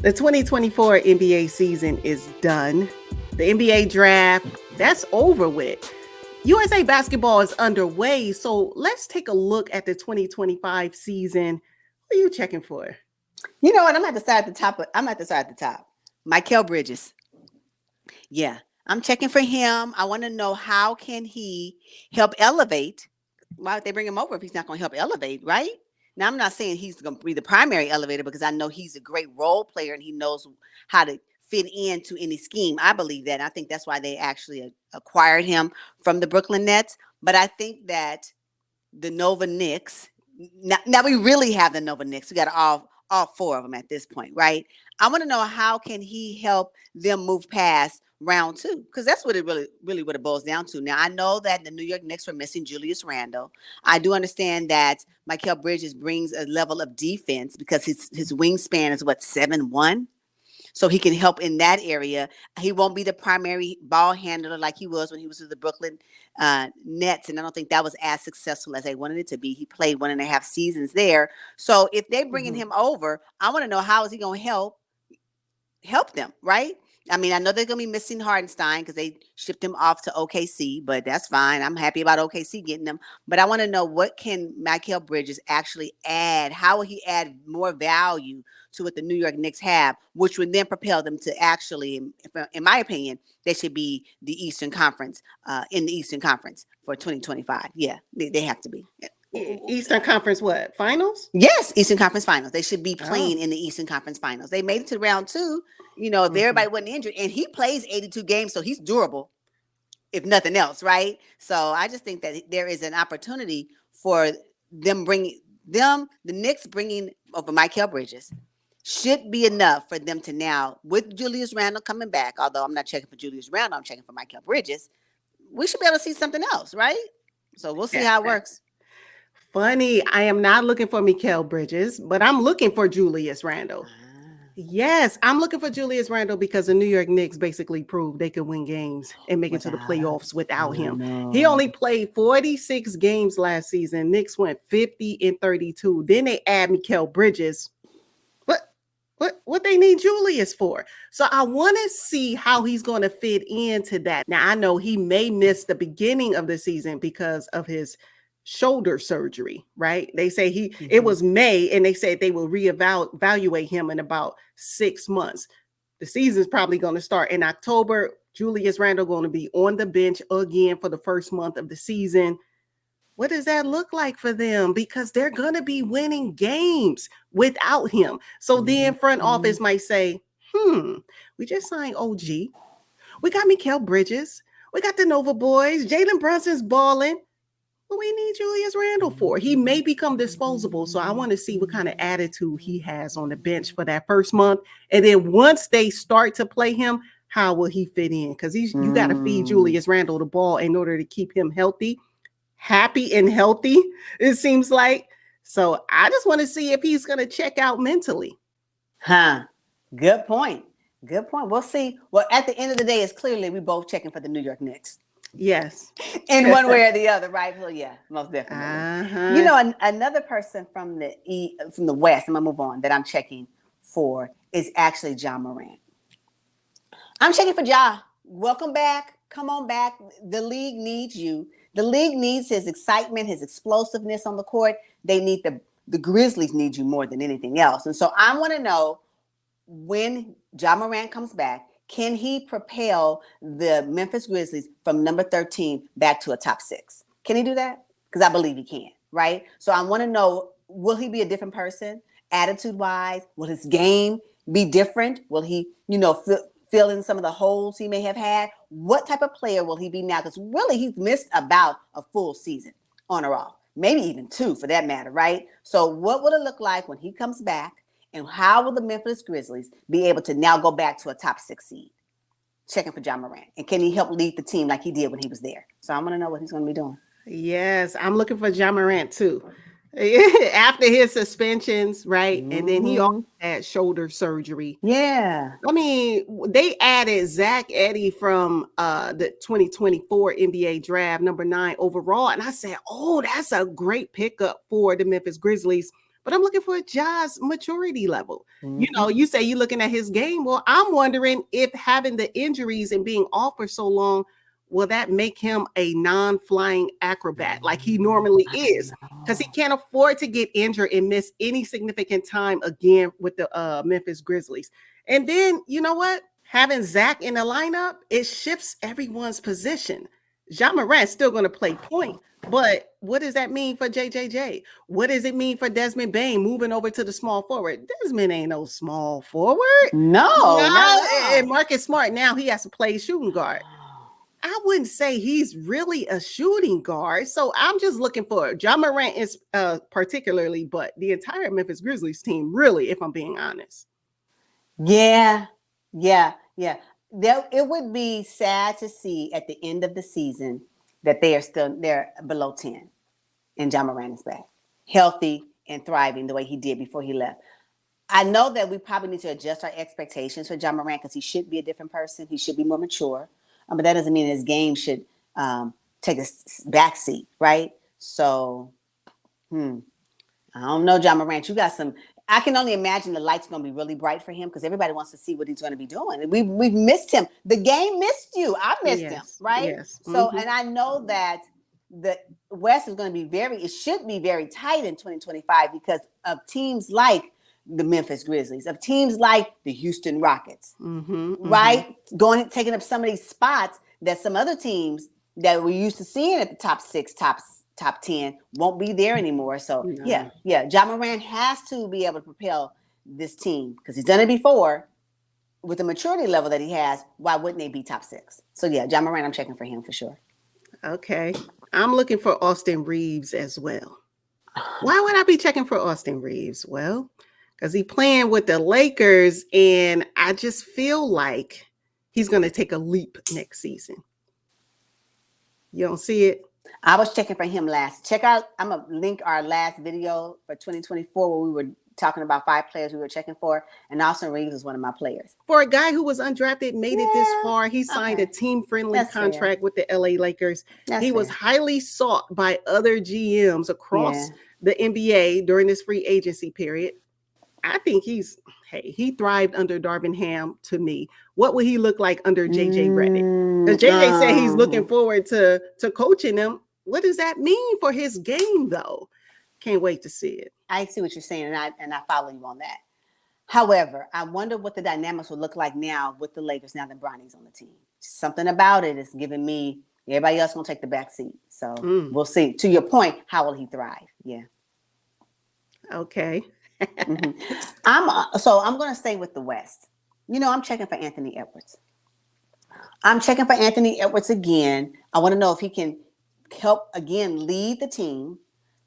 The 2024 NBA season is done. The NBA draft, that's over with. USA basketball is underway, so let's take a look at the 2025 season. What are you checking for? You know what? I'm at the side at the top. I'm at the side at the top. Michael Bridges. Yeah, I'm checking for him. I want to know how can he help elevate. Why would they bring him over if he's not going to help elevate, right? Now, I'm not saying he's going to be the primary elevator because I know he's a great role player and he knows how to fit into any scheme. I believe that. I think that's why they actually acquired him from the Brooklyn Nets. But I think that the Nova Knicks, now we really have the Nova Knicks. We got all four of them at this point, right? I want to know how can he help them move past round two, because that's what it really what it boils down to. Now, I know that the New York Knicks were missing Julius Randle. I do understand that Michael Bridges brings a level of defense because his wingspan is what, 7'1", so he can help in that area. He won't be the primary ball handler like he was when he was with the Brooklyn Nets, and I don't think that was as successful as they wanted it to be. He played 1.5 seasons there. So if they're bringing him over, I want to know how is he going to help them, right? I mean, I know they're going to be missing Hardenstein because they shipped him off to OKC, but that's fine. I'm happy about OKC getting them. But I want to know, what can Michael Bridges actually add? How will he add more value to what the New York Knicks have, which would then propel them to actually, in my opinion, they should be the Eastern Conference, in the Eastern Conference for 2025. Yeah, they have to be. Eastern Conference what? Finals? Yes, Eastern Conference Finals. They should be playing in the Eastern Conference Finals. They made it to round two, if everybody wasn't injured. And he plays 82 games, so he's durable, if nothing else, right? So I just think that there is an opportunity for the Knicks bringing over Michael Bridges should be enough for them to now, with Julius Randle coming back, although I'm not checking for Julius Randle, I'm checking for Michael Bridges, we should be able to see something else, right? So we'll see how it works. Funny, I am not looking for Mikal Bridges, but I'm looking for Julius Randle. Yes, I'm looking for Julius Randle because the New York Knicks basically proved they could win games and make it to the playoffs without him. No. He only played 46 games last season. Knicks went 50-32. Then they add Mikal Bridges. What they need Julius for? So I want to see how he's going to fit into that. Now, I know he may miss the beginning of the season because of his shoulder surgery, right? They say it was May, and they said they will reevaluate him in about 6 months. The season's probably going to start in October. Julius Randle going to be on the bench again for the first month of the season. What does that look like for them? Because they're going to be winning games without him. So then front office might say, we just signed OG. We got Mikal Bridges. We got the Nova boys. Jalen Brunson's balling. What we need Julius Randle for? He may become disposable. So I want to see what kind of attitude he has on the bench for that first month. And then once they start to play him, how will he fit in? Because you got to feed Julius Randle the ball in order to keep him happy and healthy, it seems like. So I just want to see if he's going to check out mentally. Good point. We'll see. Well, at the end of the day, it's clearly we both checking for the New York Knicks. Yes. In one way or the other, right? Well, yeah, most definitely. Another person from the West, I'm going to move on, that I'm checking for is actually Ja Morant. I'm checking for Ja. Welcome back. Come on back. The league needs you. The league needs his excitement, his explosiveness on the court. They need the Grizzlies need you more than anything else. And so I want to know, when Ja Morant comes back, can he propel the Memphis Grizzlies from number 13 back to a top 6? Can he do that? Because I believe he can, right? So I want to know, will he be a different person attitude-wise? Will his game be different? Will he, fill in some of the holes he may have had? What type of player will he be now? Because really, he's missed about a full season on or off, maybe even 2 for that matter, right? So what will it look like when he comes back? And how will the Memphis Grizzlies be able to now go back to a top 6 seed? Checking for Ja Morant. And can he help lead the team like he did when he was there? So I want to know what he's going to be doing. Yes, I'm looking for Ja Morant too. After his suspensions, right? And then he also had shoulder surgery. Yeah. I mean, they added Zach Edey from the 2024 NBA draft, number 9 overall. And I said, that's a great pickup for the Memphis Grizzlies. but I'm looking for Ja's maturity level. Mhm. You say you're looking at his game. Well, I'm wondering if having the injuries and being off for so long, will that make him a non-flying acrobat like he normally I is? Because he know. can't afford to get injured and miss any significant time again with the Memphis Grizzlies. And then, you know what? Having Zach in the lineup, it shifts everyone's position. Ja Morant's still going to play point, but what does that mean for JJJ? What does it mean for Desmond Bain moving over to the small forward? Desmond ain't no small forward. No, not No, at and all. Marcus Smart now he has to play shooting guard. I wouldn't say he's really a shooting guard. So I'm just looking for John Morant is particularly, but the entire Memphis Grizzlies team, really, if I'm being honest. Yeah, yeah. It would be sad to see at the end of the season that they're below 10 and John Moran is back, healthy and thriving the way he did before he left. I know that we probably need to adjust our expectations for John Moran because he should be a different person. He should be more mature, but that doesn't mean his game should take a back seat, right? So, I don't know, John Morant. You got some. I can only imagine the lights going to be really bright for him because everybody wants to see what he's going to be doing. We've missed him. The game missed you. I missed him, Yes, right? yes. So, and I know that the West is going to be it should be very tight in 2025 because of teams like the Memphis Grizzlies, of teams like the Houston Rockets, right? Taking up some of these spots that some other teams that we're used to seeing at the top 6, top 10 won't be there anymore. So No. John Moran has to be able to propel this team because he's done it before with the maturity level that he has. Why wouldn't they be top 6? So yeah, John Moran, I'm checking for him for sure. Okay. I'm looking for Austin Reeves as well. Why would I be checking for Austin Reeves? Well, because he's playing with the Lakers, and I just feel like he's going to take a leap next season. You don't see it? I was checking for him last. Check out, I'm going to link our last video for 2024 where we were talking about 5 players we were checking for, and Austin Reeves is one of my players. For a guy who was undrafted, made it this far, he signed a team-friendly contract with the LA Lakers. He was highly sought by other GMs across the NBA during this free agency period. I think he thrived under Darvin Ham to me. What would he look like under JJ Redick? Because JJ said he's looking forward to coaching him. What does that mean for his game, though? Can't wait to see it. I see what you're saying, and I follow you on that. However, I wonder what the dynamics will look like now with the Lakers now that Bronny's on the team. Something about it is giving me everybody else gonna take the back seat. So we'll see. To your point, how will he thrive? Yeah. Okay. I'm gonna stay with the West. I'm checking for Anthony Edwards. I'm checking for Anthony Edwards again. I want to know if he can help again lead the team,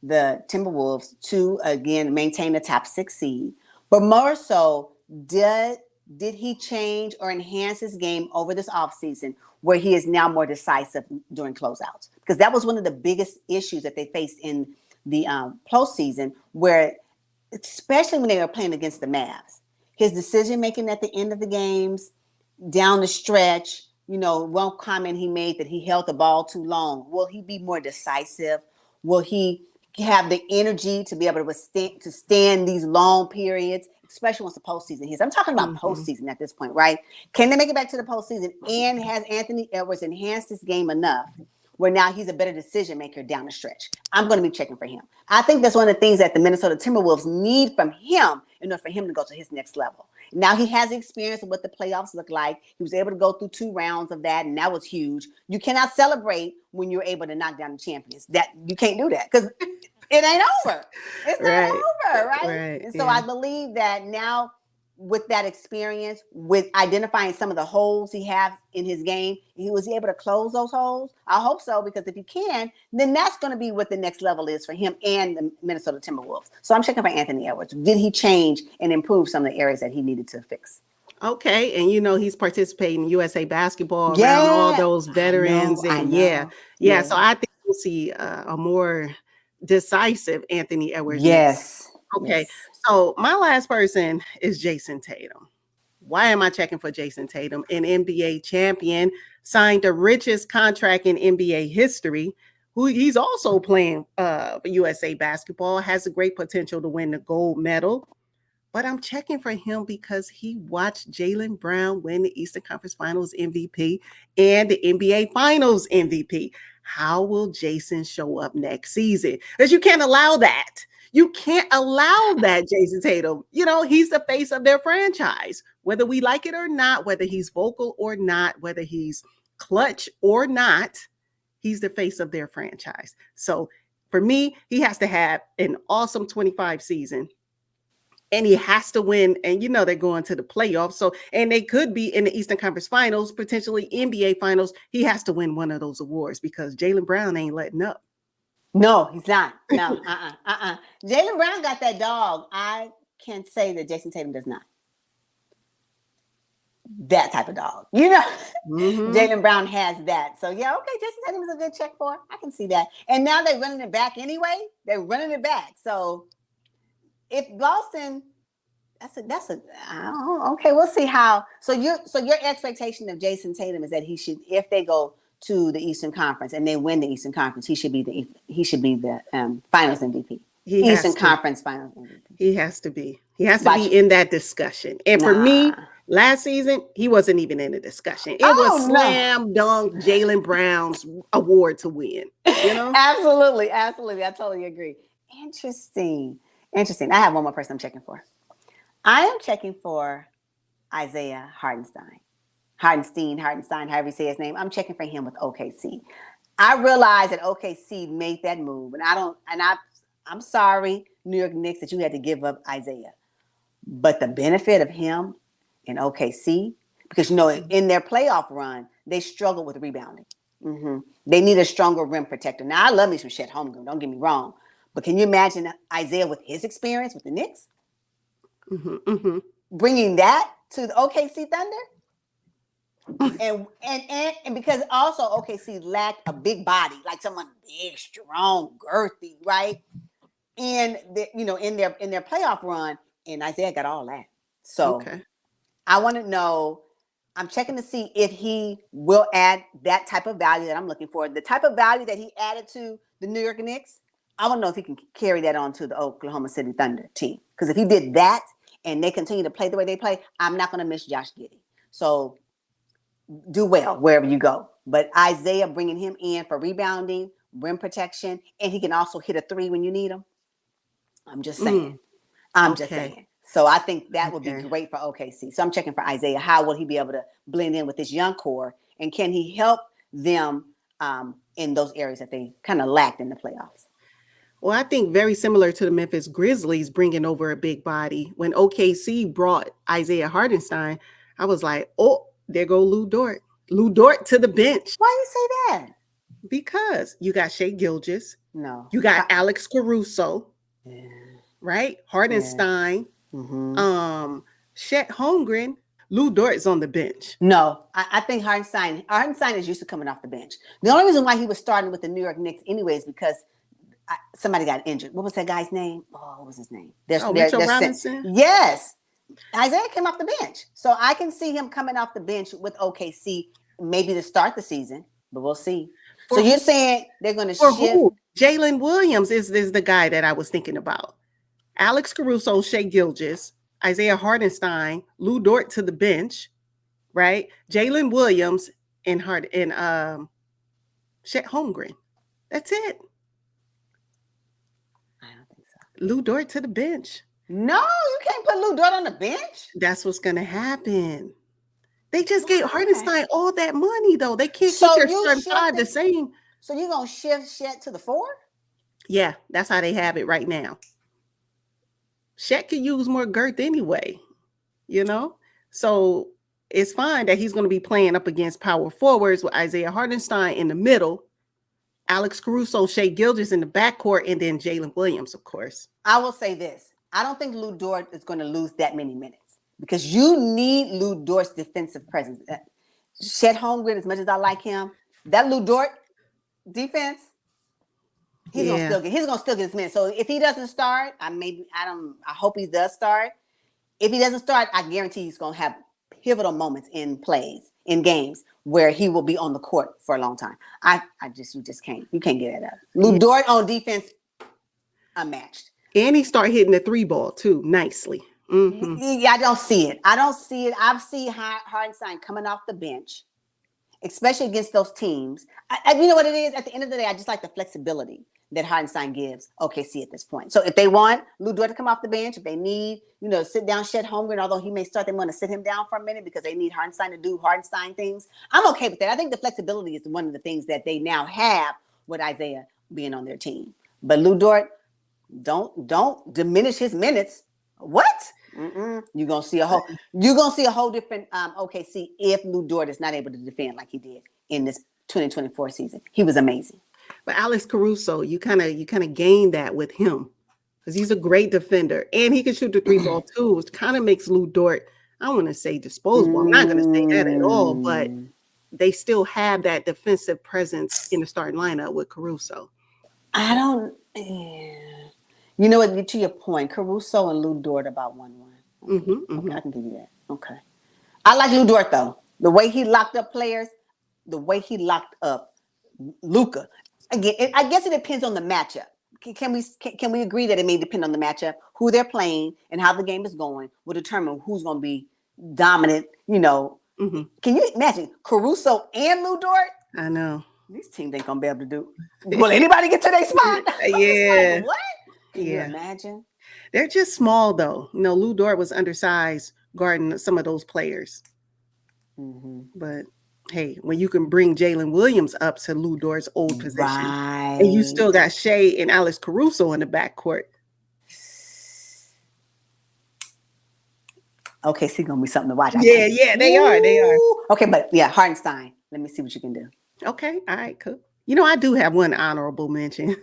the Timberwolves, to again maintain the top 6 seed. But more so, did he change or enhance his game over this offseason where he is now more decisive during closeouts? Because that was one of the biggest issues that they faced in the postseason, where especially when they were playing against the Mavs, his decision making at the end of the games, down the stretch. One comment he made that he held the ball too long. Will he be more decisive? Will he have the energy to be able to stand these long periods, especially once the postseason hits? I'm talking about postseason at this point, right? Can they make it back to the postseason? And has Anthony Edwards enhanced his game enough where now he's a better decision maker down the stretch? I'm going to be checking for him. I think that's one of the things that the Minnesota Timberwolves need from him in order for him to go to his next level. Now he has experience of what the playoffs look like. He was able to go through 2 rounds of that, and that was huge. You cannot celebrate when you're able to knock down the champions. That you can't do that because it ain't over. It's not over, right? And so I believe that now with that experience, with identifying some of the holes he has in his game, he was able to close those holes. I hope so, because if he can, then that's going to be what the next level is for him and the Minnesota Timberwolves. So I'm checking for Anthony Edwards. Did he change and improve some of the areas that he needed to fix? Okay, and he's participating in USA basketball around all those veterans, I and know. So I think we'll see a more decisive Anthony Edwards next. Yes. Okay, so my last person is Jason Tatum. Why am I checking for Jason Tatum? An NBA champion, signed the richest contract in NBA history. who he's also playing for USA basketball, has a great potential to win the gold medal. But I'm checking for him because he watched Jaylen Brown win the Eastern Conference Finals MVP and the NBA Finals MVP. How will Jason show up next season? Because you can't allow that. You can't allow that, Jason Tatum. You know, he's the face of their franchise. Whether we like it or not, whether he's vocal or not, whether he's clutch or not, he's the face of their franchise. So for me, he has to have an awesome 25 season, and he has to win. And you know they're going to the playoffs, so and they could be in the Eastern Conference Finals, potentially NBA Finals. He has to win one of those awards because Jaylen Brown ain't letting up. No, he's not. No, Jaylen Brown got that dog. I can say that Jason Tatum does not. That type of dog, you know. Jaylen Brown has that. So yeah, okay, Jason Tatum is a good check for. I can see that. And now they're running it back anyway. They're running it back. So if Boston, okay, we'll see how. So your expectation of Jason Tatum is that he should, if they go to the Eastern Conference and they win the Eastern Conference, he should be the Finals MVP. Eastern Conference Finals MVP. He has to be. He has to be in that discussion. And for me, last season, he wasn't even in the discussion. It was slam dunk Jaylen Brown's award to win. You know? Absolutely. I totally agree. Interesting. I have one more person I'm checking for. I am checking for Isaiah Hartenstein, however you say his name. I'm checking for him with OKC. I realize that OKC made that move, and I'm sorry, New York Knicks, that you had to give up Isaiah. But the benefit of him in OKC, because you know in their playoff run, they struggled with rebounding. They need a stronger rim protector. Now, I love me some Chet Holmgren, don't get me wrong. But can you imagine Isaiah with his experience with the Knicks? Bringing that to the OKC Thunder? and because also OKC lacked a big body, like someone big, strong, girthy, right? And in their playoff run, and Isaiah got all that. So I want to know, I'm checking to see if he will add that type of value that I'm looking for. The type of value that he added to the New York Knicks, I want to know if he can carry that on to the Oklahoma City Thunder team. Because if he did that and they continue to play the way they play, I'm not going to miss Josh Giddey. So do well wherever you go. But Isaiah, bringing him in for rebounding, rim protection, and he can also hit a three when you need him. I'm just saying. Just saying. So I think that would be great for OKC. So I'm checking for Isaiah. How will he be able to blend in with this young core? And can he help them in those areas that they kind of lacked in the playoffs? Well, I think very similar to the Memphis Grizzlies bringing over a big body. When OKC brought Isaiah Hartenstein, I was like, oh, there go Lou Dort. Lou Dort to the bench. Why you say that? Because you got Shai Gilgeous. No. You got Alex Caruso. Yeah. Right? Hartenstein. Yeah. Chet Holmgren. Lou Dort's on the bench. No, I think Hartenstein is used to coming off the bench. The only reason why he was starting with the New York Knicks anyway is because somebody got injured. What was that guy's name? Oh, what was his name? Mitchell Robinson? Yes. Isaiah came off the bench. So I can see him coming off the bench with OKC maybe to start the season, but we'll see. So you're saying they're going to shift? Who? Jalen Williams is the guy that I was thinking about. Alex Caruso, Shai Gilgeous, Isaiah Hartenstein, Lou Dort to the bench, right? Jalen Williams and Chet Holmgren. That's it. I don't think so. Lou Dort to the bench. No, you can't put Lou Dort on the bench. That's what's going to happen. They just gave Hartenstein all that money, though. They can't keep their starting five the same. So you're going to shift Chet to the 4? Yeah, that's how they have it right now. Chet could use more girth anyway, you know? So it's fine that he's going to be playing up against power forwards with Isaiah Hartenstein in the middle, Alex Caruso, Shai Gilgeous in the backcourt, and then Jalen Williams, of course. I will say this. I don't think Lou Dort is going to lose that many minutes because you need Lou Dort's defensive presence. Chet Holmgren, as much as I like him, that Lou Dort defense, he's gonna still get his minutes. So if he doesn't start, I hope he does start. If he doesn't start, I guarantee he's gonna have pivotal moments in plays, in games, where he will be on the court for a long time. You just can't get it up. Lou Yeah. Dort on defense, unmatched. And he started hitting the 3 ball too nicely. Mm-hmm. Yeah, I don't see it. I've seen Hartenstein coming off the bench, especially against those teams. You know what it is? At the end of the day, I just like the flexibility that Hartenstein gives OKC at this point. So if they want Lou Dort to come off the bench, if they need, sit down Chet Holmgren, although he may start, they want to sit him down for a minute because they need Hartenstein to do Hartenstein things. I'm okay with that. I think the flexibility is one of the things that they now have with Isaiah being on their team. But Lou Dort, don't diminish his minutes. What? You're gonna see a whole different OKC if Lou Dort is not able to defend like he did in this 2024 season. He was amazing. But Alex Caruso, you kind of gain that with him because he's a great defender and he can shoot the 3 ball too, which kind of makes Lou Dort, I don't want to say disposable. I'm not going to say that at all, but they still have that defensive presence in the starting lineup with Caruso. I don't. You know what? To your point, Caruso and Lou Dort about 1-1. Okay, I can give you that. Okay, I like Lou Dort though. The way he locked up players, the way he locked up Luka. Again, I guess it depends on the matchup. Can we agree that it may depend on the matchup, who they're playing, and how the game is going will determine who's going to be dominant. Can you imagine Caruso and Lou Dort? I know these teams ain't gonna be able to do. Will anybody get to their spot? Yeah. Like, what? Can you imagine? They're just small though. Lou Dort was undersized guarding some of those players. But hey, when you can bring Jalen Williams up to Lou Dort's old position, and you still got Shea and Alex Caruso in the backcourt. Okay, so gonna be something to watch. Yeah, they are. Okay, but yeah, Hartenstein. Let me see what you can do. Okay, all right, cool. I do have one honorable mention.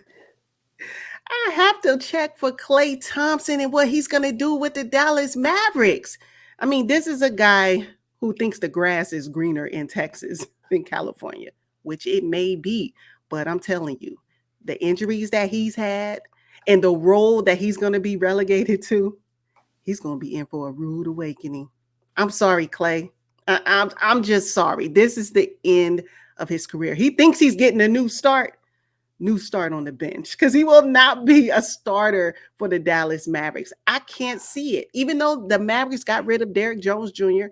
I have to check for Klay Thompson and what he's gonna do with the Dallas Mavericks. I mean, this is a guy who thinks the grass is greener in Texas than California, which it may be. But I'm telling you, the injuries that he's had and the role that he's going to be relegated to, he's going to be in for a rude awakening. I'm sorry, Klay. I'm just sorry. This is the end of his career. He thinks he's getting a new start on the bench because he will not be a starter for the Dallas Mavericks. I can't see it. Even though the Mavericks got rid of Derrick Jones Jr.,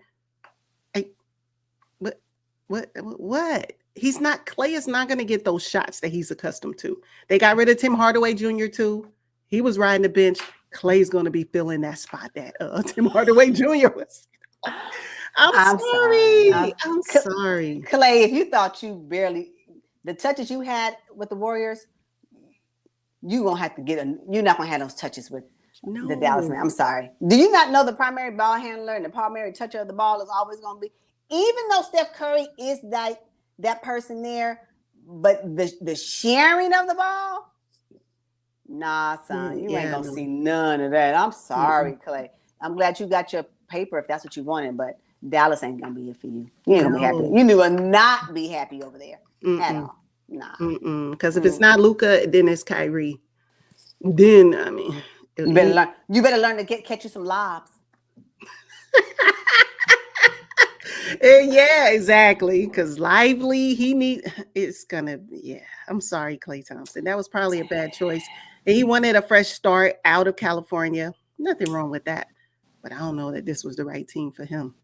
What? Klay is not going to get those shots that he's accustomed to. They got rid of Tim Hardaway Jr. too. He was riding the bench. Klay's going to be filling that spot that Tim Hardaway Jr. was. I'm sorry. I'm sorry. Klay, if you thought the touches you had with the Warriors, you're not going to have those touches with the Dallas man. I'm sorry. Do you not know the primary ball handler and the primary toucher of the ball is always going to be, even though Steph Curry is that person there, but the sharing of the ball, nah, son, you ain't gonna see none of that. I'm sorry, Klay. I'm glad you got your paper if that's what you wanted, but Dallas ain't gonna be it for you. You ain't gonna be happy. You will not be happy over there at all. Nah. Because if it's not Luka, then it's Kyrie. Then I mean, you better learn to catch you some lobs. Yeah, exactly. Because Lively, I'm sorry, Klay Thompson. That was probably a bad choice. And he wanted a fresh start out of California. Nothing wrong with that. But I don't know that this was the right team for him.